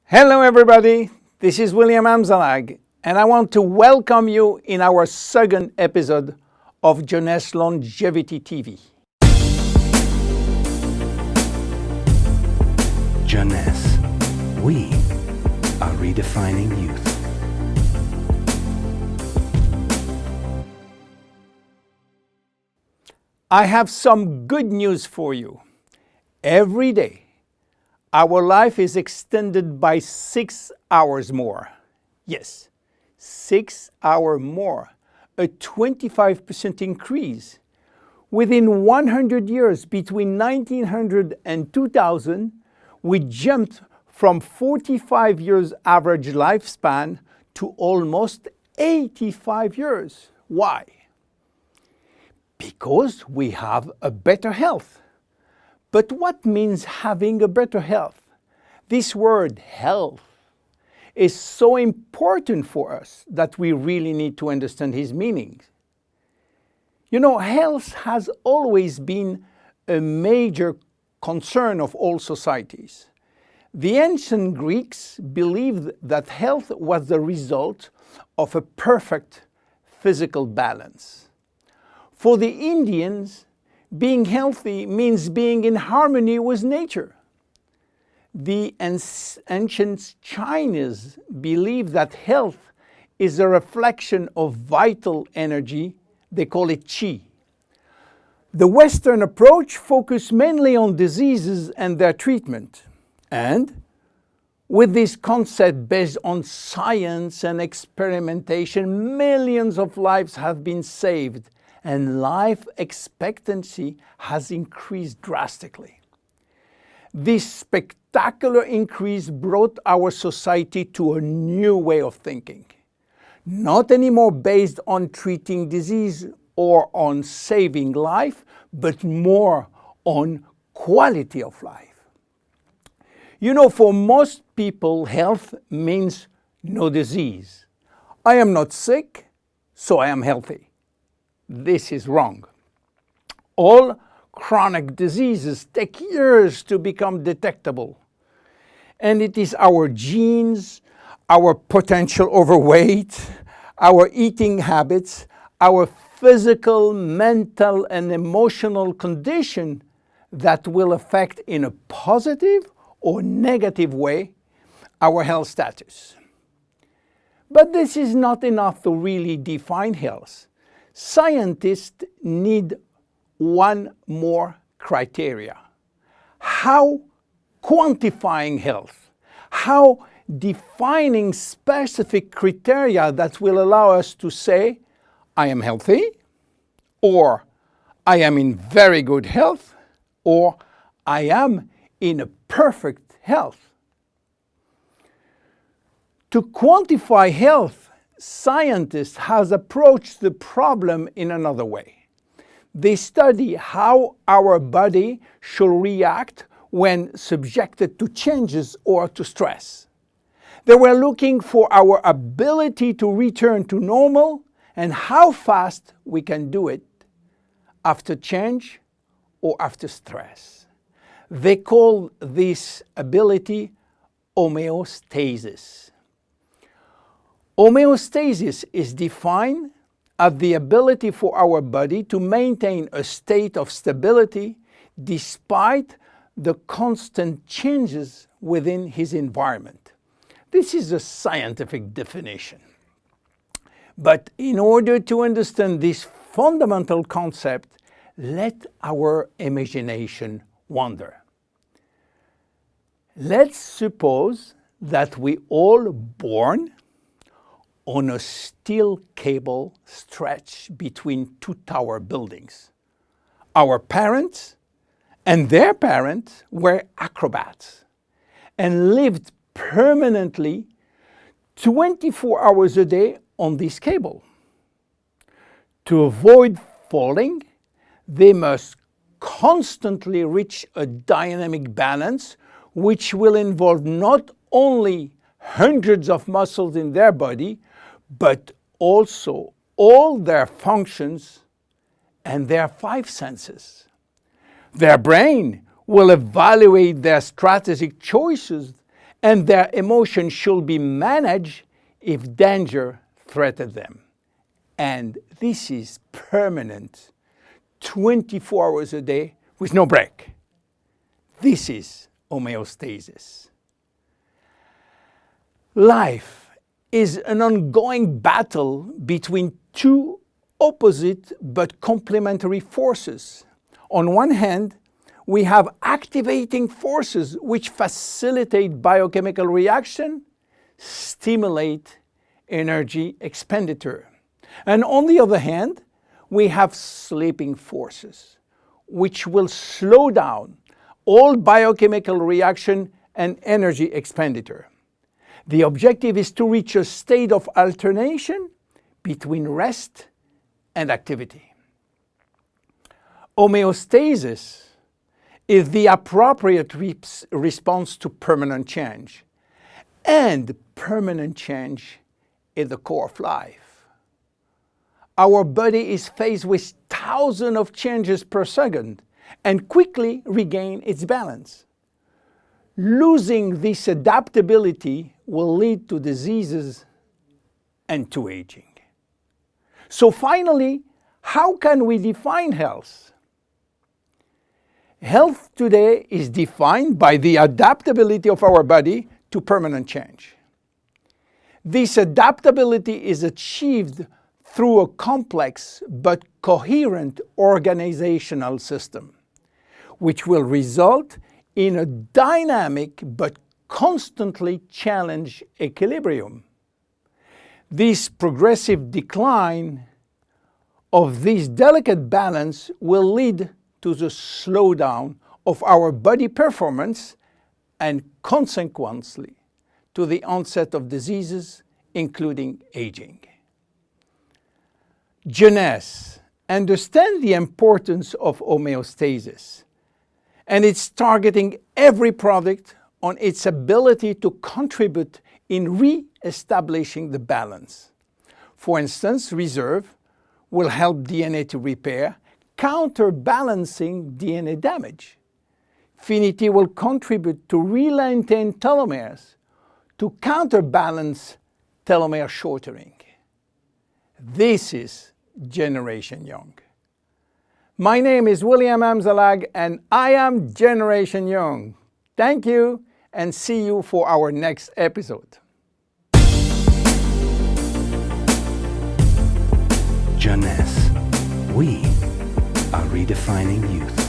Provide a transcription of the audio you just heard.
Hello everybody, this is William Amzalag, and I want to welcome you in our second episode of Jeunesse Longevity TV. Jeunesse, we are redefining youth. I have some good news for you. Every day, our life is extended by 6 hours more. Yes, 6 hours more, a 25% increase. Within 100 years, between 1900 and 2000, we jumped from 45 years average lifespan to almost 85 years. Why? Because we have a better health. But what means having a better health? This word health is so important for us that we really need to understand his meaning. You know, health has always been a major concern of all societies. The ancient Greeks believed that health was the result of a perfect physical balance. For the Indians, being healthy means being in harmony with nature. The ancient Chinese believe that health is a reflection of vital energy. They call it qi. The Western approach focuses mainly on diseases and their treatment. And with this concept based on science and experimentation, millions of lives have been saved and life expectancy has increased drastically. This spectacular increase brought our society to a new way of thinking, not anymore based on treating disease or on saving life, but more on quality of life. You know, for most people, health means no disease. I am not sick, so I am healthy. This is wrong. All chronic diseases take years to become detectable. And it is our genes, our potential overweight, our eating habits, our physical, mental, and emotional condition that will affect in a positive or negative way our health status. But this is not enough to really define health. Scientists need one more criteria. How quantifying health? How defining specific criteria that will allow us to say, I am healthy, or I am in very good health, or I am in a perfect health. To quantify health, scientists have approached the problem in another way. They study how our body should react when subjected to changes or to stress. They were looking for our ability to return to normal and how fast we can do it after change or after stress. They call this ability homeostasis. Homeostasis is defined as the ability for our body to maintain a state of stability despite the constant changes within his environment. This is a scientific definition. But in order to understand this fundamental concept, let our imagination wander. Let's suppose that we all born on a steel cable stretched between two tower buildings. Our parents and their parents were acrobats and lived permanently 24 hours a day on this cable. To avoid falling, they must constantly reach a dynamic balance, which will involve not only hundreds of muscles in their body, but also all their functions and their 5 senses. Their brain will evaluate their strategic choices and their emotions should be managed if danger threatens them. And this is permanent, 24 hours a day with no break. This is homeostasis. Life is an ongoing battle between two opposite but complementary forces. On one hand, we have activating forces which facilitate biochemical reaction, stimulate energy expenditure. And on the other hand, we have sleeping forces which will slow down all biochemical reaction and energy expenditure. The objective is to reach a state of alternation between rest and activity. Homeostasis is the appropriate response to permanent change. And permanent change is the core of life. Our body is faced with thousands of changes per second and quickly regain its balance. Losing this adaptability will lead to diseases and to aging. So finally, how can we define health? Health today is defined by the adaptability of our body to permanent change. This adaptability is achieved through a complex but coherent organizational system, which will result in a dynamic but constantly challenged equilibrium. This progressive decline of this delicate balance will lead to the slowdown of our body performance and consequently to the onset of diseases, including aging. Jeunesse understands the importance of homeostasis, and it's targeting every product on its ability to contribute in re-establishing the balance. For instance, Reserve will help DNA to repair, counterbalancing DNA damage. Finity will contribute to re-lengthen telomeres to counterbalance telomere shortening. This is Generation Young. My name is William Amzalag and I am Generation Young. Thank you and see you for our next episode. Jeunesse. We are redefining youth.